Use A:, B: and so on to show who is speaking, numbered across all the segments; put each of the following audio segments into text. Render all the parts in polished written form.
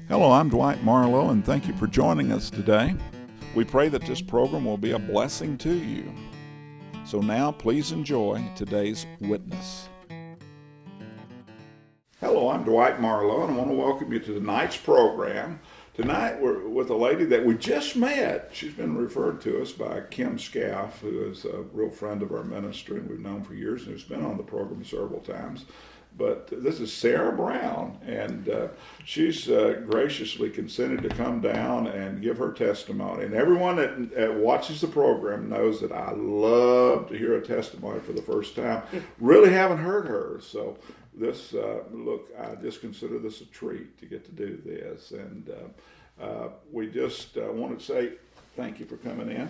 A: Hello, I'm Dwight Marlow, and thank you for joining us today. We pray that this program will be a blessing to you. So now, please enjoy today's witness. Hello, I'm Dwight Marlow, and I want to welcome you to tonight's program. Tonight, we're with a lady that we just met. She's been referred to us by Kim Scaff, who is a real friend of our ministry, and we've known for years, and who's been on the program several times. But this is Sarah Brown, and she's graciously consented to come down and give her testimony. And everyone that watches the program knows that I love to hear a testimony for the first time. Really haven't heard hers, so this I just consider this a treat to get to do this. And we just want to say thank you for coming in,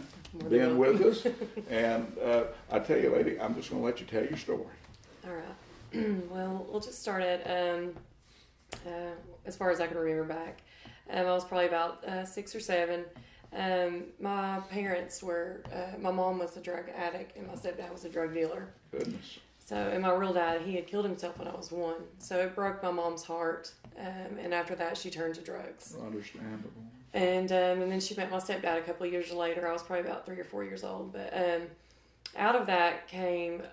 A: being with us. And I tell you, lady, I'm just going to let you tell your story.
B: All right. Well, we'll just start at, as far as I can remember back. I was probably about 6 or 7. My parents were, my mom was a drug addict and my stepdad was a drug dealer.
A: Goodness.
B: So, and my real dad, he had killed himself when I was 1. So it broke my mom's heart. And after that, she turned to drugs.
A: Understandable.
B: And then she met my stepdad a couple of years later. I was probably about 3 or 4 years old. But out of that came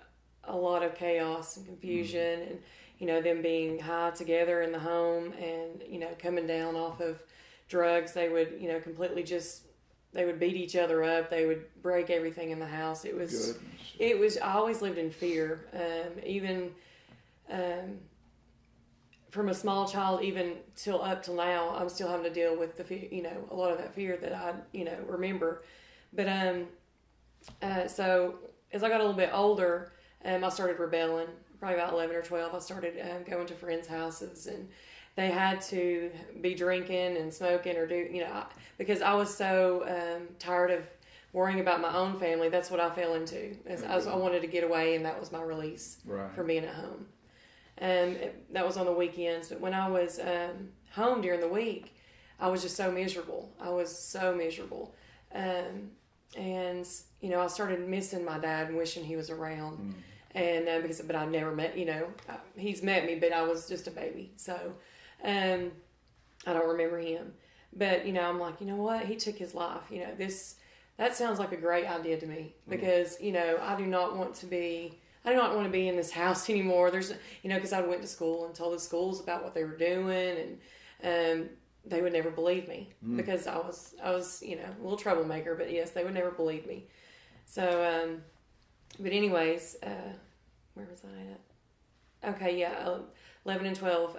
B: a lot of chaos and confusion, and them being high together in the home, and coming down off of drugs. They would completely they would beat each other up. They would break everything in the house. I always lived in fear, even from a small child, even up till now. I'm still having to deal with the fear, a lot of that fear that I remember. But so as I got a little bit older, I started rebelling. Probably about 11 or 12, I started going to friends' houses, and they had to be drinking and smoking or because I was so tired of worrying about my own family. That's what I fell into. I wanted to get away, and that was my release from being at home. That was on the weekends. But when I was home during the week, I was just so miserable. And I started missing my dad and wishing he was around. And but I never met, he's met me, but I was just a baby. So I don't remember him. But, I'm like, you know what? He took his life. That sounds like a great idea to me, because, I do not want to be in this house anymore. There's, because I went to school and told the schools about what they were doing, and they would never believe me because I was, a little troublemaker, but yes, they would never believe me. So, but anyways, where was I at? Okay, yeah, 11 and 12.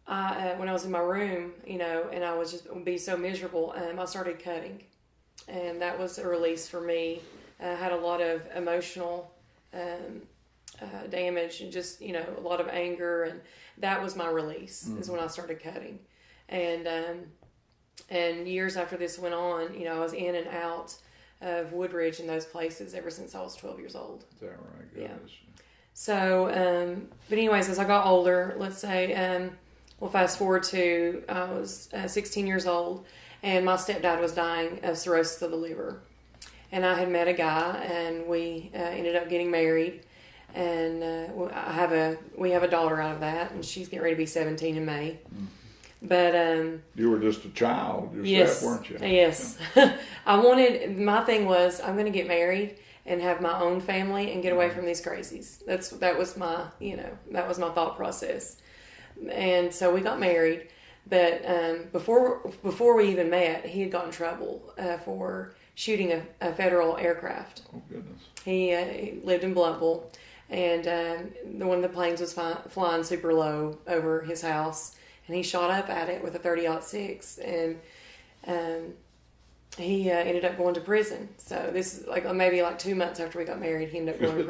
B: When I was in my room, and I was just be so miserable, I started cutting, and that was a release for me. I had a lot of emotional damage, and just a lot of anger, and that was my release. Is when I started cutting. And years after this went on, I was in and out of Woodridge and those places ever since I was 12 years old.
A: Is that right? Goodness.
B: Yeah. So, but anyways, as I got older, let's say, we'll fast forward to I was 16 years old, and my stepdad was dying of cirrhosis of the liver. And I had met a guy, and we ended up getting married. And we have a daughter out of that, and she's getting ready to be 17 in May. But
A: you were just a child yourself, weren't you?
B: Yes. My thing was, I'm going to get married and have my own family and get away from these crazies. That was my thought process. And so we got married, but before we even met, he had got in trouble for shooting a federal aircraft.
A: Oh goodness.
B: He lived in Blumpville, and one of the planes was flying super low over his house. And he shot up at it with a 30-06, and he ended up going to prison. So this is maybe 2 months after we got married, he ended up going to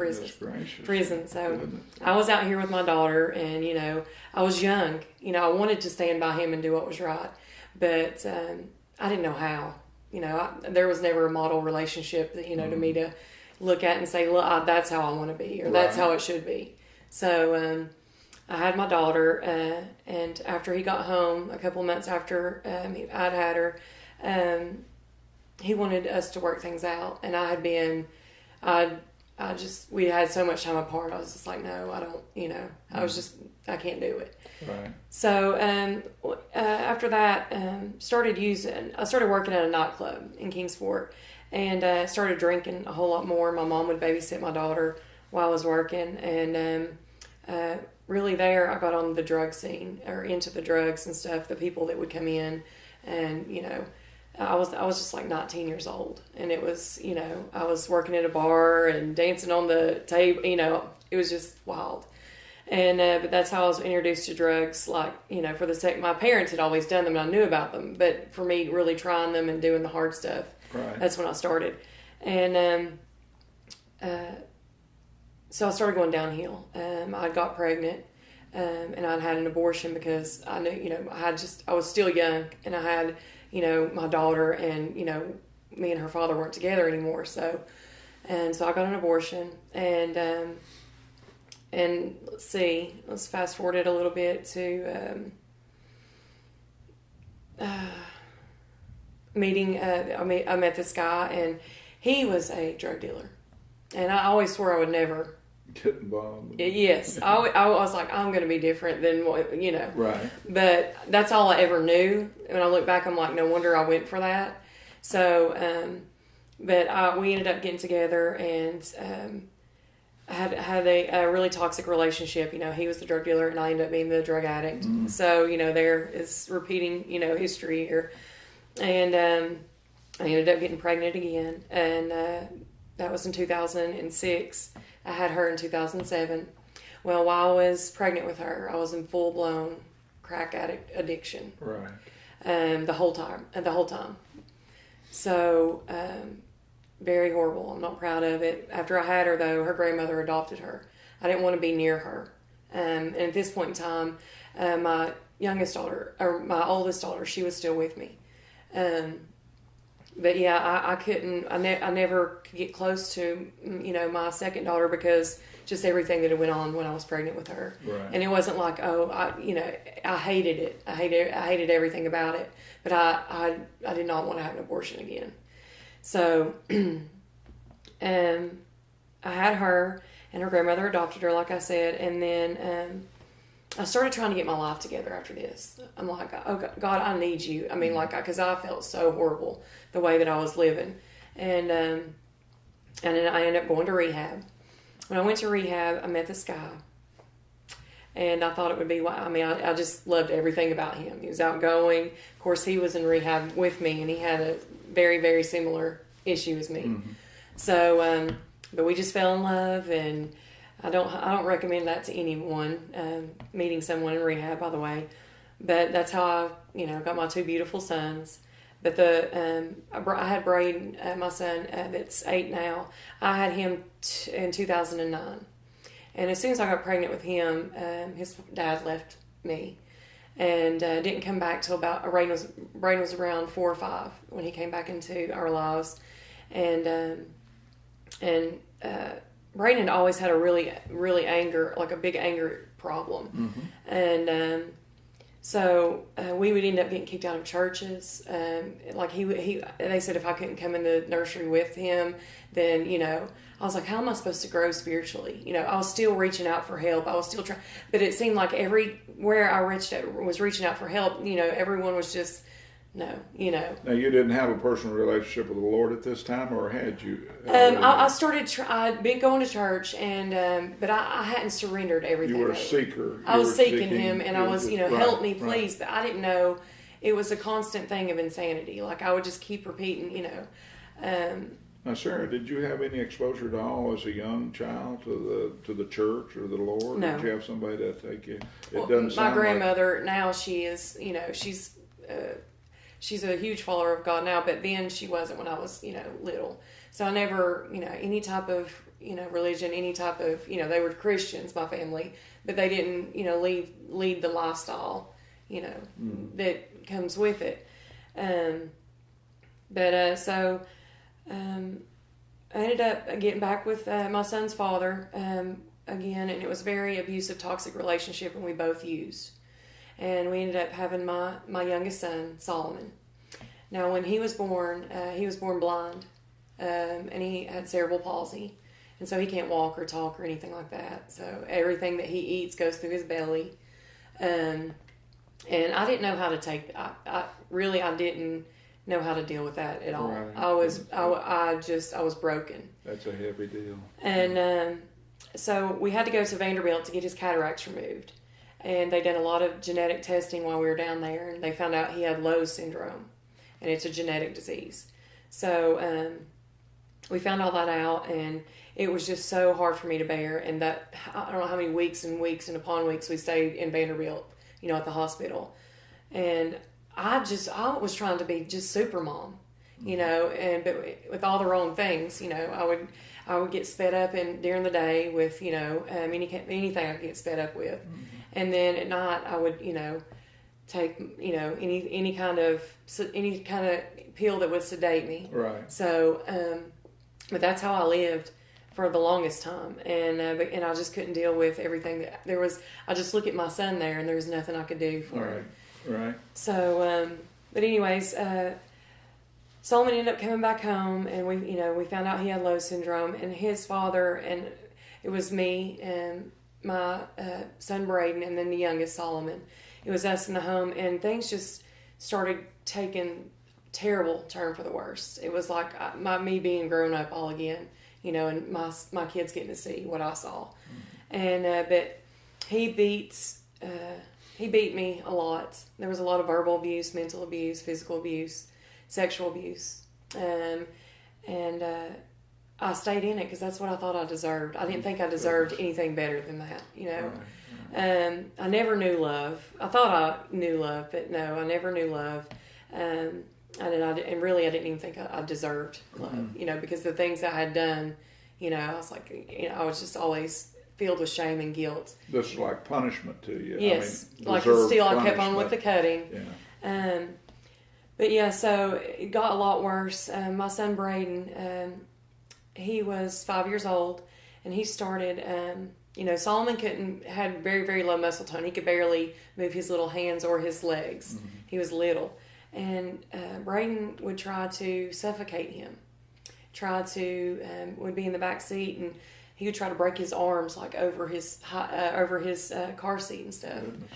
B: prison. So I was out here with my daughter, and I was young. I wanted to stand by him and do what was right, but I didn't know how. There was never a model relationship that to me to look at and say, look, that's how I want to be, or that's how it should be. So I had my daughter, and after he got home, a couple months after I'd had her, he wanted us to work things out. And I'd we had so much time apart. I was just like, no, I don't, I can't do it.
A: Right.
B: So after that, I started working at a nightclub in Kingsport, and started drinking a whole lot more. My mom would babysit my daughter while I was working, and really there I got on the drug scene, or into the drugs and stuff. The people that would come in, and I was just like 19 years old, and it was, I was working at a bar and dancing on the table. It was just wild. And but that's how I was introduced to drugs. Like, for the sake, my parents had always done them, and I knew about them. But for me, really trying them and doing the hard stuff,
A: right.
B: That's when I started. And so I started going downhill. I got pregnant, and I'd had an abortion because I knew, I was still young, and I had, my daughter, and me and her father weren't together anymore. So I got an abortion, and let's fast forward it a little bit to meeting. I met this guy, and he was a drug dealer, and I always swore I would never
A: get involved.
B: Yes, I was like, I'm going to be different than what
A: Right.
B: But that's all I ever knew. When I look back, I'm like, no wonder I went for that. So, but we ended up getting together, and had a really toxic relationship. He was the drug dealer, and I ended up being the drug addict.
A: Mm.
B: So, there is repeating, history here. And I ended up getting pregnant again, and that was in 2006. I had her in 2007. Well, while I was pregnant with her, I was in full-blown crack addiction.
A: Right.
B: The whole time. So, very horrible. I'm not proud of it. After I had her, though, her grandmother adopted her. I didn't want to be near her. And at this point in time, my oldest daughter, she was still with me. But yeah, I couldn't, I never could get close to, my second daughter, because just everything that had went on when I was pregnant with her.
A: Right.
B: And it wasn't like, I hated it. I hated everything about it, but I did not want to have an abortion again. So, I had her, and her grandmother adopted her, like I said. And then, I started trying to get my life together after this. I'm like, oh God, I need you. I mean, because I felt so horrible the way that I was living. And then I ended up going to rehab. When I went to rehab, I met this guy. And I thought it would be, I just loved everything about him. He was outgoing. Of course, he was in rehab with me, and he had a very, very similar issue as me. Mm-hmm. So, but we just fell in love, and I don't recommend that to anyone, meeting someone in rehab, by the way. But that's how I, got my two beautiful sons. But I had Braden, my son, that's 8 now. I had him in 2009. And as soon as I got pregnant with him, his dad left me, and didn't come back till about Braden was around 4 or 5 when he came back into our lives, and Braden had always had a really, really a big anger problem, mm-hmm. And so we would end up getting kicked out of churches. They said if I couldn't come in the nursery with him, then I was like, how am I supposed to grow spiritually? I was still reaching out for help. I was still trying, but it seemed like everywhere I was reaching out for help. Everyone was just no.
A: Now, you didn't have a personal relationship with the Lord at this time, or had you?
B: I started. I'd been going to church, and but I hadn't surrendered everything.
A: You were a seeker.
B: I was seeking Him, and I was, help me, please. Right. But I didn't know it was a constant thing of insanity. Like I would just keep repeating,
A: Now, Sarah, did you have any exposure at all as a young child to the church or the Lord?
B: No.
A: Did you have somebody to take you?
B: My grandmother, now she is, she's a huge follower of God now, but then she wasn't when I was, little. So I never, any type of, religion, any type of, they were Christians, my family, but they didn't, lead the lifestyle, mm-hmm. that comes with it. I ended up getting back with my son's father again, and it was a very abusive, toxic relationship, and we both used. And we ended up having my youngest son, Solomon. Now, when he was born blind, and he had cerebral palsy. and so he can't walk or talk or anything like that. So everything that he eats goes through his belly. And I didn't know how to take. I didn't know how to deal with that at all.
A: Right.
B: I was broken.
A: That's a heavy deal.
B: And so we had to go to Vanderbilt to get his cataracts removed. And they did a lot of genetic testing while we were down there, and they found out he had Lowe syndrome, and it's a genetic disease. So we found all that out, and it was just so hard for me to bear. And that, I don't know how many weeks and weeks and upon weeks we stayed in Vanderbilt, at the hospital. And I was trying to be just super mom, but with all the wrong things, I would get sped up during the day with, anything I could get sped up with. Mm-hmm. And then at night I would, take, any kind of pill that would sedate me.
A: Right.
B: So, but that's how I lived for the longest time. And I just couldn't deal with everything that there was. I just look at my son there and there was nothing I could do for him.
A: Right.
B: So, but anyways, Solomon ended up coming back home, and we found out he had Lowe syndrome, and his father, and it was me and my son Braden, and then the youngest Solomon. It was us in the home, and things just started taking terrible turn for the worst. It was like me being grown up all again, and my kids getting to see what I saw. Mm-hmm. And but he beat me a lot. There was a lot of verbal abuse, mental abuse, physical abuse, sexual abuse, and I stayed in it because that's what I thought I deserved. I didn't think I deserved anything better than that, Right. I never knew love. I thought I knew love, but no, I never knew love. And really I didn't even think I deserved love, mm-hmm. Because the things I had done, I was like, I was just always filled with shame and guilt.
A: This is like punishment to you.
B: Yes, I kept on with the cutting.
A: Yeah.
B: But yeah, so it got a lot worse. My son Braden, he was 5 years old, and he started, Solomon had very, very low muscle tone. He could barely move his little hands or his legs. Mm-hmm. He was little. And Braden would try to suffocate him, would be in the back seat, and he would try to break his arms like over his car seat and stuff. Goodness.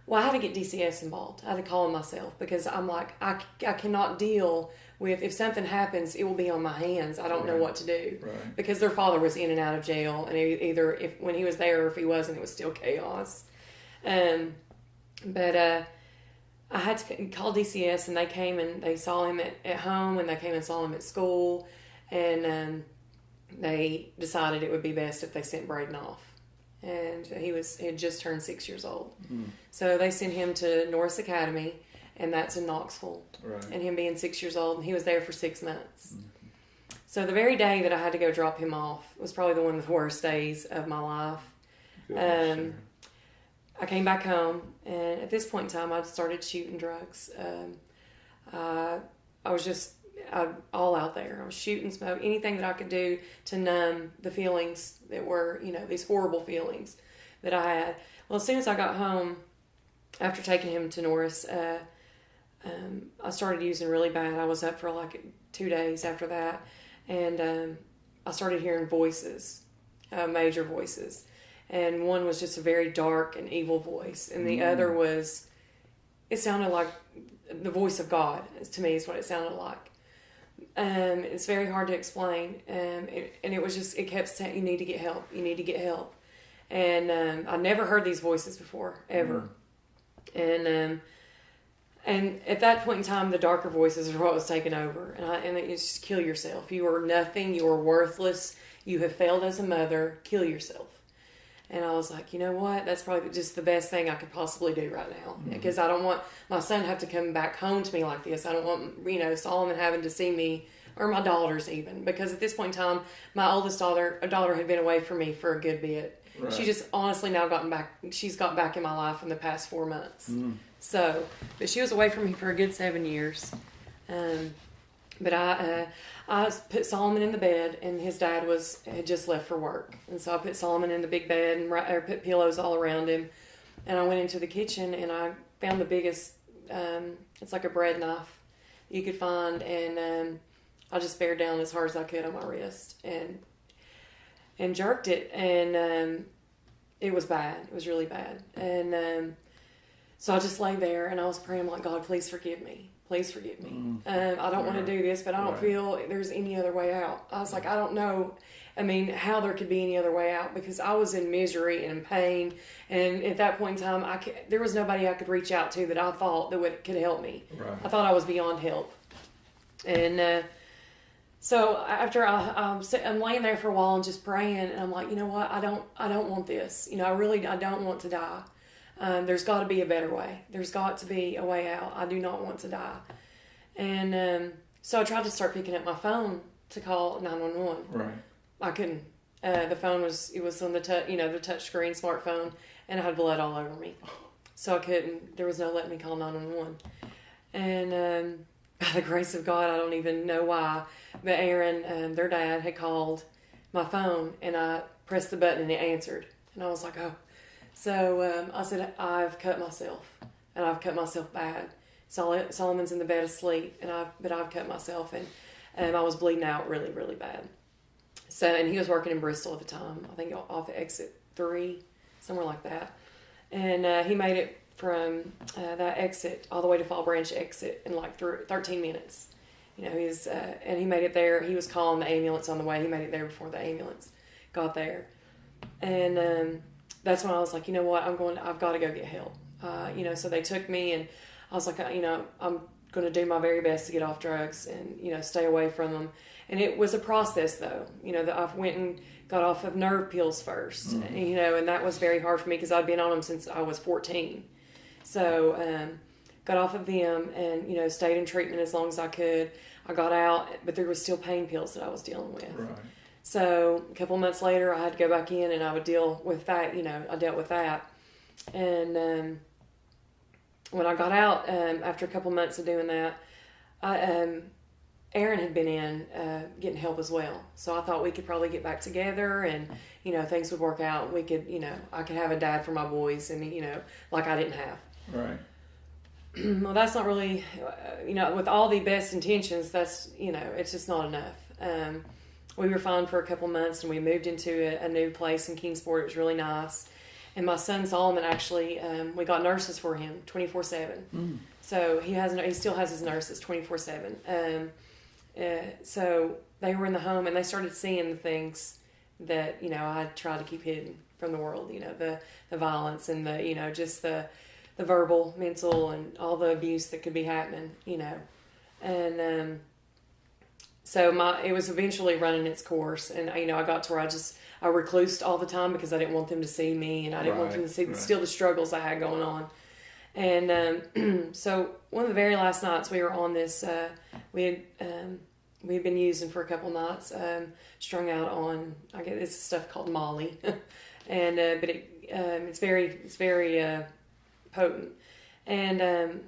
B: Well, I had to get DCS involved. I had to call him myself because I'm like, I cannot deal with, if something happens, it will be on my hands. I don't know what to do. Right. Because their father was in and out of jail, and either when he was there or if he wasn't, it was still chaos. But I had to call DCS, and they came and they saw him at home, and they came and saw him at school, and they decided it would be best if they sent Braden off. And he had just turned 6 years old. Mm. So they sent him to Norris Academy, and that's in Knoxville. Right. And him being 6 years old, and he was there for 6 months. Mm. So the very day that I had to go drop him off was probably one of the worst days of my life. I came back home, and at this point in time, I'd started shooting drugs. I was just all out there. I was shooting, smoke, anything that I could do to numb the feelings that were, these horrible feelings that I had. Well, as soon as I got home, after taking him to Norris, I started using really bad. I was up for like 2 days after that, and I started hearing voices, major voices. And one was just a very dark and evil voice, and the other was, it sounded like the voice of God, to me, is what it sounded like. It's very hard to explain, and it was just, it kept saying, you need to get help, you need to get help. And I never heard these voices before, ever. And at that point in time, the darker voices are what was taking over. And it's just, kill yourself. You are nothing, you are worthless, you have failed as a mother, kill yourself. And I was like, you know what? That's probably just the best thing I could possibly do right now. Because I don't want my son to have to come back home to me like this. I don't want, Solomon having to see me, or my daughters even. Because at this point in time, my oldest daughter had been away from me for a good bit. Right. She just honestly now she's got back in my life in the past 4 months. So, but she was away from me for a good 7 years. But I put Solomon in the bed, and his dad had just left for work. And so I put Solomon in the big bed and put pillows all around him. And I went into the kitchen, and I found the biggest, it's like a bread knife you could find. And I just bared down as hard as I could on my wrist. And and jerked it, and it was bad. It was really bad. And so I just lay there, and I was praying, like, God, please forgive me. Please forgive me. I don't want to do this, but I don't feel there's any other way out. I was like, I don't know. I mean, how there could be any other way out, because I was in misery and in pain. And at that point in time, there was nobody I could reach out to that I thought that could help me.
A: Right.
B: I thought I was beyond help. And so after I'm laying there for a while and just praying, and I'm like, you know what? I don't want this. You know, I don't want to die. There's got to be a better way. There's got to be a way out. I do not want to die. And so I tried to start picking up my phone to call 911.
A: Right.
B: I couldn't. The phone was on the the touch screen smartphone, and I had blood all over me, so I couldn't. There was no letting me call 911. And by the grace of God, I don't even know why, but Aaron, their dad, had called my phone, and I pressed the button and it answered, and I was like, oh. So I said, I've cut myself, and I've cut myself bad. Solomon's in the bed asleep, but I've cut myself, and I was bleeding out really, really bad. So, and he was working in Bristol at the time, I think off exit 3, somewhere like that. And he made it from that exit all the way to Fall Branch exit in like 13 minutes. You know, and he made it there. He was calling the ambulance on the way. He made it there before the ambulance got there. And that's when I was like, you know what, I've got to go get help. So they took me, and I was like, I'm going to do my very best to get off drugs and, stay away from them. And it was a process, though. I went and got off of nerve pills first, and that was very hard for me because I'd been on them since I was 14. So got off of them and, stayed in treatment as long as I could. I got out, but there was still pain pills that I was dealing with.
A: Right.
B: So a couple months later, I had to go back in, and I would deal with that. I dealt with that. And when I got out, after a couple months of doing that, Aaron had been in getting help as well. So I thought we could probably get back together, and, things would work out. We could, I could have a dad for my boys, and, like I didn't have.
A: Right.
B: Well, that's not really, with all the best intentions, that's, it's just not enough. We were fine for a couple months, and we moved into a new place in Kingsport. It was really nice. And my son Solomon, actually, we got nurses for him 24/7. So he still has his nurses 24/7. So they were in the home, and they started seeing the things that, I tried to keep hidden from the world, the violence and the, just the verbal, mental, and all the abuse that could be happening, and, so it was eventually running its course, and, I got to where I reclused all the time because I didn't want them to see me, and I didn't want them to see still the struggles I had going on. And, so one of the very last nights we were on this, we had been using for a couple nights, strung out on, I guess it's stuff called Molly, and but it's very potent, and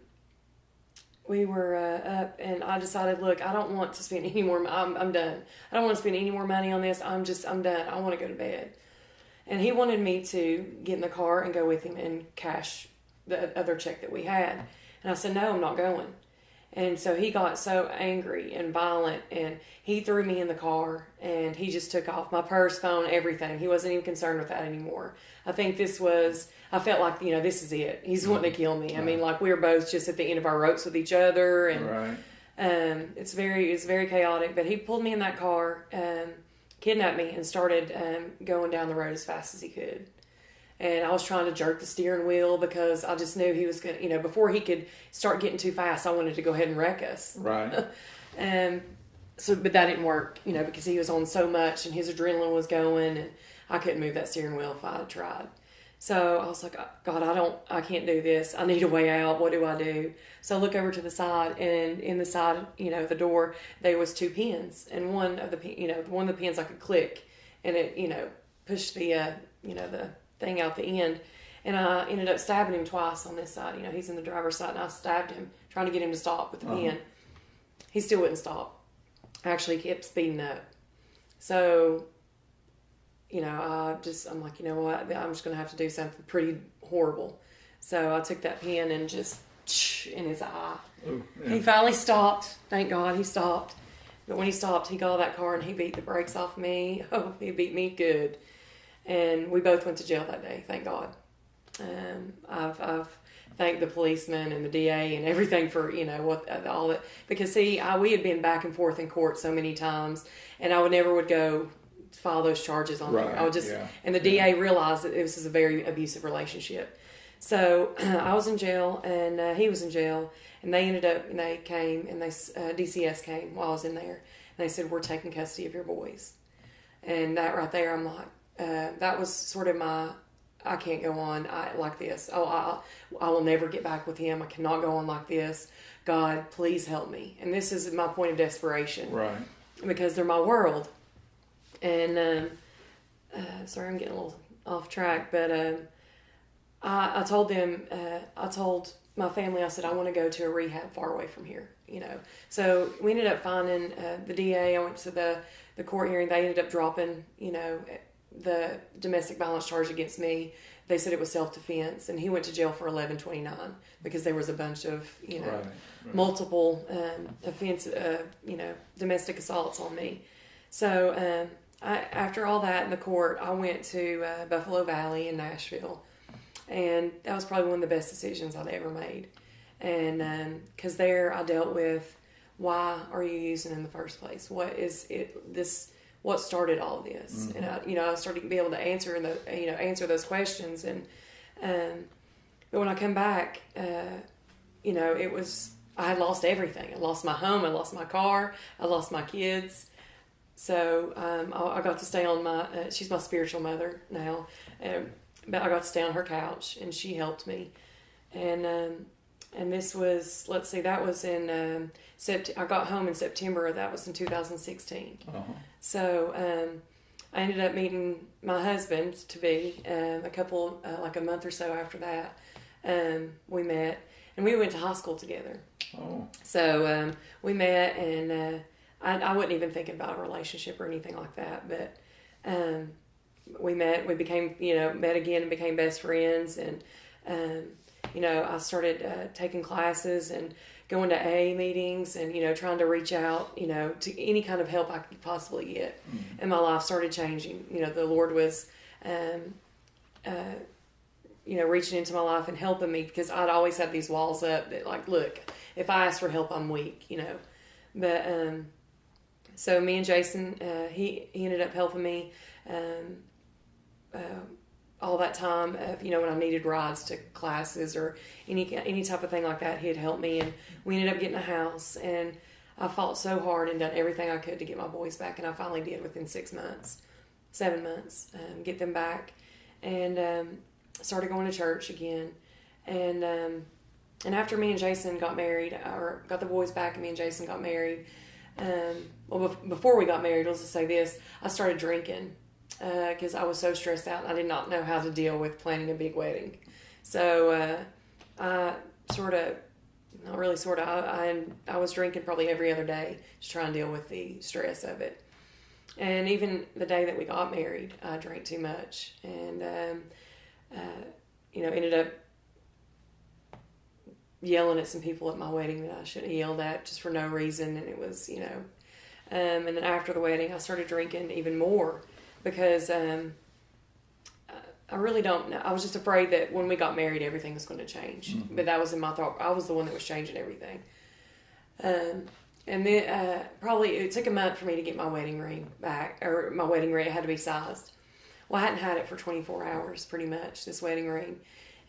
B: we were up, and I decided, look, I don't want to spend any more. I'm done. I don't want to spend any more money on this. I'm done. I want to go to bed. And he wanted me to get in the car and go with him and cash the other check that we had, and I said, no, I'm not going. And so he got so angry and violent, and he threw me in the car, and he just took off my purse, phone, everything. He wasn't even concerned with that anymore. I think I felt like, this is it. He's wanting to kill me. I mean, like, we were both just at the end of our ropes with each other, and it's very chaotic. But he pulled me in that car, kidnapped me, and started going down the road as fast as he could. And I was trying to jerk the steering wheel because I just knew he was going to, before he could start getting too fast, I wanted to go ahead and wreck us.
A: Right.
B: But that didn't work, because he was on so much and his adrenaline was going, and I couldn't move that steering wheel if I had tried. So I was like, God, I can't do this. I need a way out. What do I do? So I look over to the side, and in the side, the door, there was 2 pins, and one of the pins I could click, and it, pushed the, the thing out the end, and I ended up stabbing him twice on this side. He's in the driver's side, and I stabbed him, trying to get him to stop with the pin. He still wouldn't stop. Actually kept speeding up. So, I'm like, you know what, I'm just going to have to do something pretty horrible. So I took that pin and just in his eye. Ooh, yeah. He finally stopped. Thank God he stopped. But when he stopped, he got out of that car and he beat the brakes off me. Oh, he beat me good. And we both went to jail that day, thank God. I've thanked the policeman and the DA and everything for, all that. Because, see, we had been back and forth in court so many times, and I would go file those charges on there. I would just, and the DA realized that this is a very abusive relationship. So I was in jail, and he was in jail, and they came, and DCS came while I was in there, and they said, we're taking custody of your boys. And that right there, I'm like, that was sort of I can't go on like this. I will never get back with him. I cannot go on like this. God, please help me. And this is my point of desperation. Right. Because they're my world. And, sorry, I'm getting a little off track, but I told them, I told my family, I said, I want to go to a rehab far away from here, So we ended up finding the DA. I went to the court hearing. They ended up dropping, the domestic violence charge against me. They said it was self-defense, and he went to jail for 1129 because there was a bunch of, multiple offense, domestic assaults on me. So after all that in the court, I went to Buffalo Valley in Nashville, and that was probably one of the best decisions I'd ever made. And because there I dealt with, why are you using in the first place? What is it? What started all of this? Mm-hmm. And I started to be able to answer those questions. And but when I come back, it was, I had lost everything. I lost my home. I lost my car. I lost my kids. So I got to stay on she's my spiritual mother now, but I got to stay on her couch, and she helped me. And this was, let's see, that was in I got home in September. That was in 2016. Uh-huh. So I ended up meeting my husband to be like a month or so after that. We met, and we went to high school together. Oh. So we met, and I wasn't even thinking about a relationship or anything like that. But we met. We became, met again and became best friends. And I started taking classes and going to AA meetings and, trying to reach out, to any kind of help I could possibly get. Mm-hmm. And my life started changing. The Lord was, reaching into my life and helping me, because I'd always had these walls up that, like, look, if I ask for help, I'm weak, But, so me and Jason, he ended up helping me, all that time of, when I needed rides to classes or any type of thing like that, he'd help me. And we ended up getting a house, and I fought so hard and done everything I could to get my boys back. And I finally did within 7 months, get them back, and started going to church again. And after me and Jason got married, or got the boys back, and me and Jason got married, before we got married, let's just say this, I started drinking. Because I was so stressed out, and I did not know how to deal with planning a big wedding. So I was drinking probably every other day to try and deal with the stress of it. And even the day that we got married, I drank too much, and ended up yelling at some people at my wedding that I shouldn't have yelled at, just for no reason. And it was, and then after the wedding, I started drinking even more. Because I really don't know. I was just afraid that when we got married, everything was going to change. Mm-hmm. But that was in my thought. I was the one that was changing everything. And then probably it took a month for me to get my wedding ring back. Or my wedding ring had to be sized. Well, I hadn't had it for 24 hours, pretty much, this wedding ring.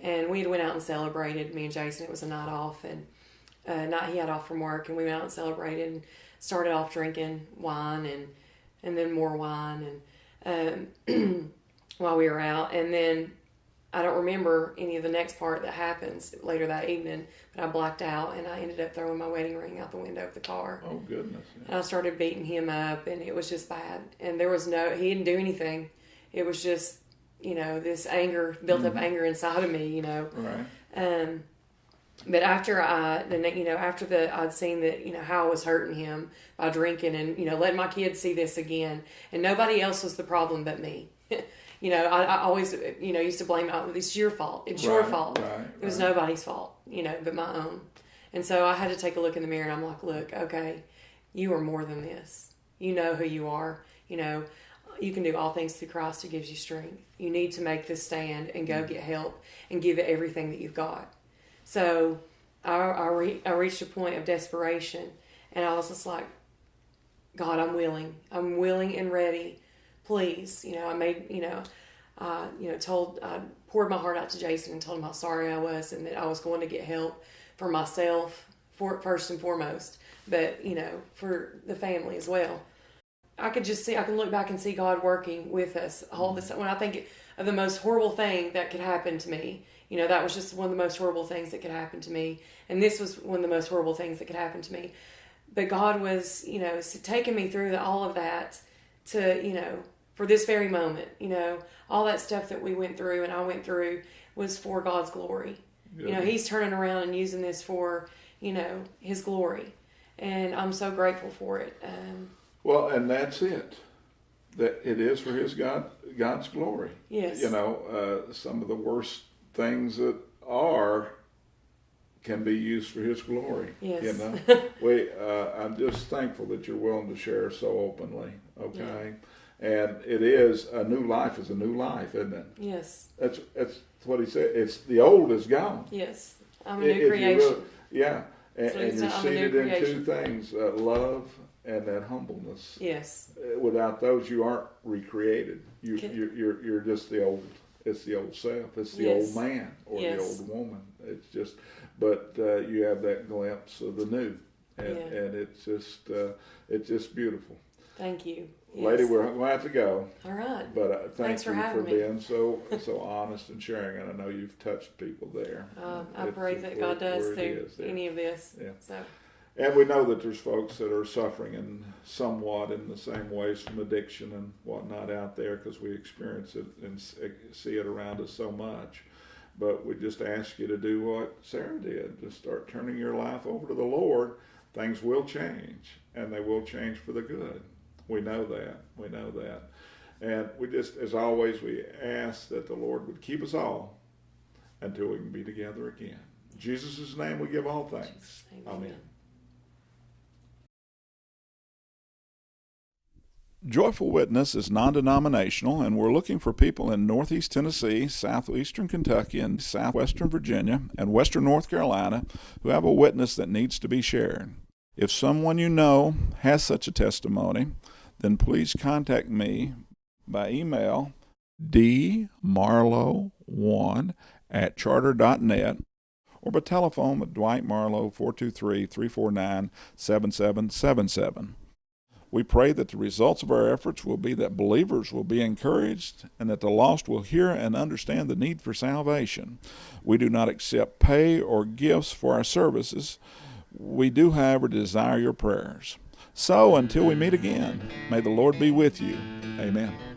B: And we had went out and celebrated, me and Jason. It was a night off. And he had off from work. And we went out and celebrated and started off drinking wine and then more wine. And while we were out, and then I don't remember any of the next part that happens later that evening, but I blacked out, and I ended up throwing my wedding ring out the window of the car. Oh, goodness. Yeah. And I started beating him up, and it was just bad. And he didn't do anything. It was just, this anger, built up anger inside of me, Right. But after I'd seen that, how I was hurting him by drinking and, letting my kids see this again, and nobody else was the problem but me. I always, used to blame, it's your fault. It's your fault. Right, it was nobody's fault, but my own. And so I had to take a look in the mirror, and I'm like, look, okay, you are more than this. You know who you are. You know, you can do all things through Christ who gives you strength. You need to make this stand and go get help and give it everything that you've got. So I reached a point of desperation, and I was just like, God, I'm willing and ready. Please, I made, I poured my heart out to Jason and told him how sorry I was and that I was going to get help for myself, first and foremost, but, for the family as well. I can look back and see God working with us all this. When I think of the most horrible thing that could happen to me, that was just one of the most horrible things that could happen to me. And this was one of the most horrible things that could happen to me. But God was, taking me through all of that to, for this very moment, all that stuff that we went through and I went through was for God's glory. Yeah. He's turning around and using this for, His glory. And I'm so grateful for it.
A: Well, and that's it. That it is for God's glory.
B: Yes.
A: Some of the worst things that can be used for His glory.
B: Yes.
A: I'm just thankful that you're willing to share so openly. Okay. Yeah. And it is a new life is a new life, isn't it?
B: Yes.
A: That's what he said. It's the old is gone.
B: Yes. I'm a new creation.
A: Yeah. And you're seated in two things, love and that humbleness.
B: Yes.
A: Without those, you aren't recreated. You're just the old. It's the old self. It's the old man or the old woman. It's just, but you have that glimpse of the new, and it's just beautiful.
B: Thank you.
A: Yes. Lady, we're going to have to go.
B: All right.
A: But
B: thanks for having me.
A: being so honest and sharing, and I know you've touched people there.
B: I pray that God does through any of this. Yeah. So.
A: And we know that there's folks that are suffering in somewhat in the same ways from addiction and whatnot out there, because we experience it and see it around us so much. But we just ask you to do what Sarah did. Just start turning your life over to the Lord. Things will change, and they will change for the good. We know that. And we just, as always, we ask that the Lord would keep us all until we can be together again. In Jesus' name we give all thanks. Amen. Joyful Witness is non-denominational, and we're looking for people in Northeast Tennessee, Southeastern Kentucky, and Southwestern Virginia, and Western North Carolina who have a witness that needs to be shared. If someone you know has such a testimony, then please contact me by email dmarlow1@charter.net or by telephone at Dwight Marlow 423-349-7777. We pray that the results of our efforts will be that believers will be encouraged and that the lost will hear and understand the need for salvation. We do not accept pay or gifts for our services. We do, however, desire your prayers. So, until we meet again, may the Lord be with you. Amen.